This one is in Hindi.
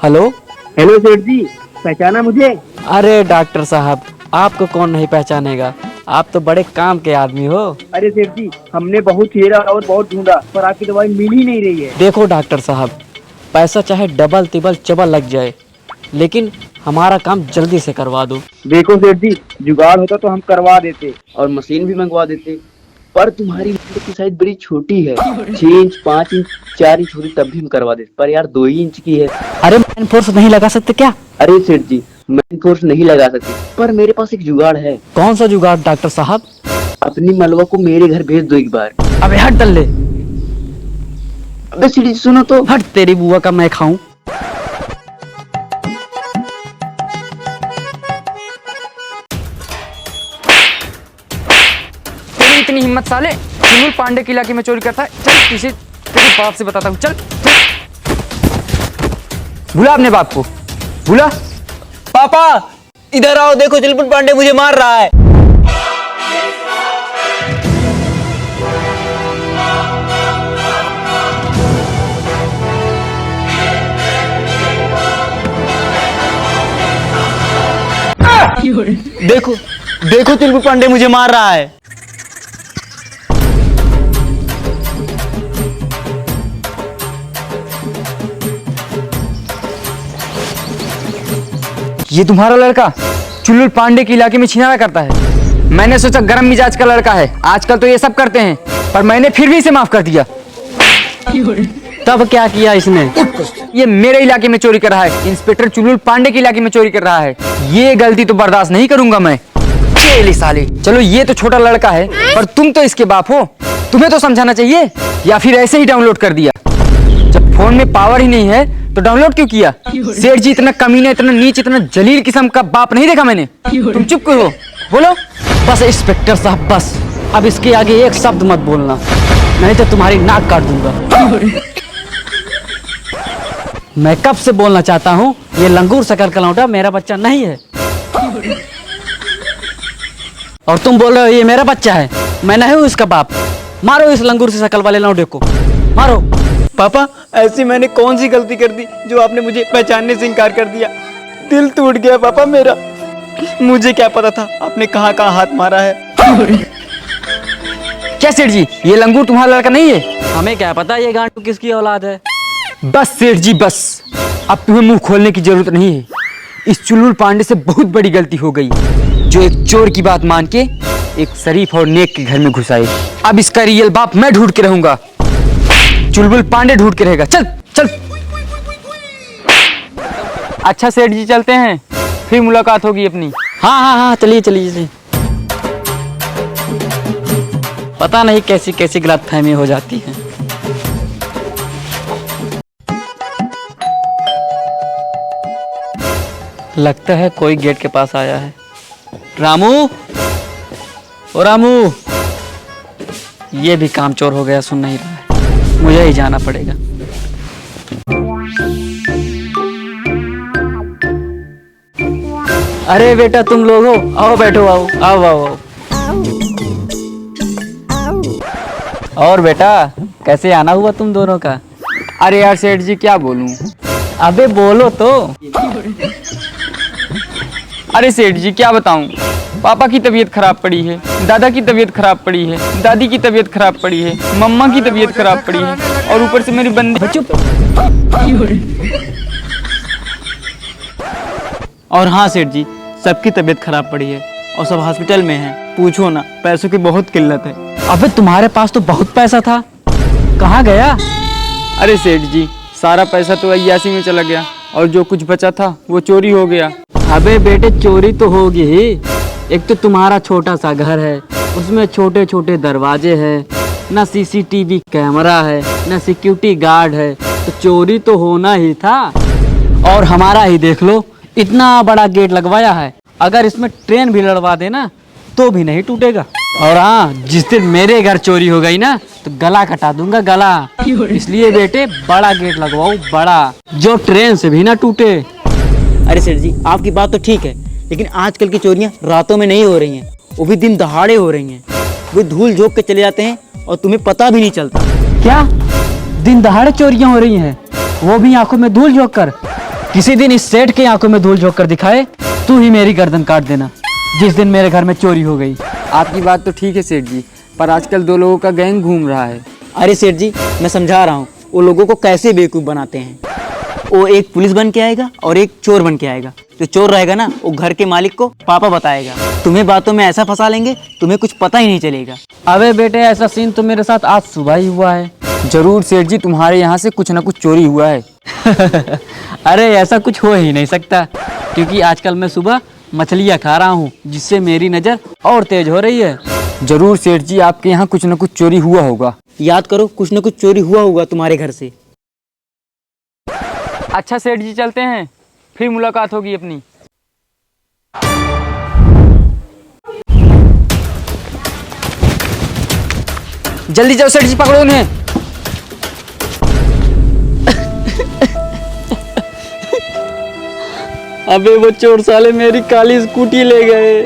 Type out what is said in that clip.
हेलो। हेलो सेठ जी, पहचाना मुझे? अरे डॉक्टर साहब, आपको कौन नहीं पहचानेगा, आप तो बड़े काम के आदमी हो। अरे सेठ जी, हमने बहुत हेरा और बहुत ढूंढा पर आपकी दवाई मिल ही नहीं रही है। देखो डॉक्टर साहब, पैसा चाहे डबल तिबल चबल लग जाए, लेकिन हमारा काम जल्दी से करवा दो। देखो सेठ जी, जुगाड़ होता तो हम करवा देते और मशीन भी मंगवा देते, पर तुम्हारी मशीन की साइज बड़ी छोटी है। 6 इंच, 5 इंच, 4 इंच होती तब भी हम करवा देते, पर यार 2 ही इंच की है। अरे मैन फोर्स नहीं लगा सकते क्या? अरे सेठ जी, मेन फोर्स नहीं लगा सकते, पर मेरे पास एक जुगाड़ है। कौन सा जुगाड़ डॉक्टर साहब? अपनी मलवा को मेरे घर भेज दो एक बार। अबे हट दल्ले, अबे सेठ जी सुनो तो। हट, तेरी बुआ का मैं खाऊं। तेरी इतनी हिम्मत साले, चुलबुल पांडे के इलाके में चोरी करता है। चल पीछे, तेरे बाप से बताता हूँ। चल बुला अपने बाप को, बुला। पापा इधर आओ, देखो चुलबुल पांडे मुझे मार रहा है। देखो देखो चुलबुल पांडे मुझे मार रहा है। ये तुम्हारा लड़का चुलबुल पांडे के इलाके में छिनारा करता है। मैंने सोचा गर्म मिजाज का लड़का है, आजकल तो ये सब करते हैं, पर मैंने फिर भी इसे माफ कर दिया। तब क्या किया इसने? ये मेरे इलाके में चोरी कर रहा है, इंस्पेक्टर चुलबुल पांडे के इलाके में चोरी कर रहा है। ये गलती तो बर्दाश्त नहीं करूंगा मैं। चेली साली, चलो ये तो छोटा लड़का है, पर तुम तो इसके बाप हो, तुम्हें तो समझाना चाहिए, या फिर ऐसे ही डाउनलोड कर दिया। जब फोन में पावर ही नहीं है तो डाउनलोड क्यों किया? सेठ जी इतना कमीना, इतना नीच, इतना जलील किस्म का बाप नहीं देखा मैंने। तुम चुप क्यों हो, बोलो। बस इंस्पेक्टर साहब बस, अब इसके आगे एक शब्द मत बोलना, नहीं तो तुम्हारी नाक काट दूंगा। मैं कब से बोलना चाहता हूँ, ये लंगूर शकल का लौंडा मेरा बच्चा नहीं है। और तुम बोल रहे हो ये मेरा बच्चा है, मैं नहीं हूँ इसका बाप। मारो इस लंगूर से शकल वाले लौंडे को, मारो। पापा ऐसी मैंने कौन सी गलती कर दी जो आपने मुझे पहचानने से इनकार कर दिया? दिल टूट गया पापा मेरा। मुझे क्या पता था आपने कहाँ कहाँ हाथ मारा है। क्या सेठ जी, ये लंगूर तुम्हारा लड़का नहीं है? हमें क्या पता ये गांडू किसकी औलाद है। बस सेठ जी बस, अब तुम्हें मुंह खोलने की जरूरत नहीं है। इस चुलबुल पांडे से बहुत बड़ी गलती हो गई, जो एक चोर की बात मान के एक शरीफ और नेक के घर में घुस आए। अब इसका रियल बाप मैं ढूंढ के रहूंगा, चुलबुल पांडे ढूंढ के रहेगा। चल चल। अच्छा सेठ जी चलते हैं, फिर मुलाकात होगी अपनी। हाँ हाँ हाँ, चलिए चलिए चलिए। पता नहीं कैसी कैसी गलतफहमी हो जाती है। लगता है कोई गेट के पास आया है। रामू, ओ रामू, ये भी काम चोर हो गया, सुन नहीं रहा है, मुझे ही जाना पड़ेगा। अरे बेटा तुम लोग हो, आओ बैठो, आओ आओ आओ आओ। और बेटा कैसे आना हुआ तुम दोनों का? अरे यार सेठ जी क्या बोलूं। अबे बोलो तो। अरे सेठ जी क्या बताऊं, पापा की तबीयत खराब पड़ी है, दादा की तबीयत खराब पड़ी है, दादी की तबीयत खराब पड़ी है, मम्मा की तबीयत खराब पड़ी है, और ऊपर से मेरी बंदी। चुप। और हाँ सेठ जी, सबकी तबीयत खराब पड़ी है और सब हॉस्पिटल में हैं। पूछो ना, पैसों की बहुत किल्लत है। अबे तुम्हारे पास तो बहुत पैसा था, कहाँ गया? अरे सेठ जी सारा पैसा तो अय्यासी में चला गया, और जो कुछ बचा था वो चोरी हो गया। अबे बेटे चोरी तो होगी ही, एक तो तुम्हारा छोटा सा घर है, उसमें छोटे छोटे दरवाजे हैं, ना सीसीटीवी कैमरा है, ना सिक्योरिटी गार्ड है, तो चोरी तो होना ही था। और हमारा ही देख लो, इतना बड़ा गेट लगवाया है, अगर इसमें ट्रेन भी लड़वा देना तो भी नहीं टूटेगा। और हाँ, जिस दिन मेरे घर चोरी हो गई ना तो गला कटा दूंगा, गला। इसलिए बेटे बड़ा गेट लगवाओ, बड़ा, जो ट्रेन से भी ना टूटे। अरे सेठ जी आपकी बात तो ठीक है, लेकिन आजकल की चोरियां रातों में नहीं हो रही हैं, वो भी दिन दहाड़े हो रही हैं। वो धूल झोंक के चले जाते हैं और तुम्हें पता भी नहीं चलता। क्या दिन दहाड़े चोरियां हो रही हैं, वो भी आंखों में धूल झोंक कर? किसी दिन इस सेठ की आंखों में धूल झोंक कर दिखाए, तू ही मेरी गर्दन काट देना जिस दिन मेरे घर में चोरी हो गई। आपकी बात तो ठीक है सेठ जी, पर आजकल दो लोगों का गैंग घूम रहा है। अरे सेठ जी, मैं समझा रहा हूँ वो लोगों को कैसे बेवकूफ़ बनाते हैं। वो एक पुलिस बन के आएगा और एक चोर बन के आएगा। जो चोर रहेगा ना, वो घर के मालिक को पापा बताएगा। तुम्हें बातों में ऐसा फंसा लेंगे, तुम्हें कुछ पता ही नहीं चलेगा। अबे बेटे, ऐसा सीन तो मेरे साथ आज सुबह ही हुआ है। जरूर सेठ जी, तुम्हारे यहाँ से कुछ ना कुछ चोरी हुआ है। अरे ऐसा कुछ हो ही नहीं सकता, क्योंकि आजकल मैं सुबह मछलियाँ खा रहा हूँ, जिससे मेरी नज़र और तेज हो रही है। जरूर सेठ जी, आपके यहाँ कुछ ना कुछ चोरी हुआ होगा। याद करो, कुछ ना कुछ चोरी हुआ होगा तुम्हारे घर से। अच्छा सेठ जी, चलते हैं, फिर मुलाकात होगी अपनी। जल्दी जाओ सेठ जी, पकड़ो उन्हें। अबे वो चोर साले मेरी काली स्कूटी ले गए।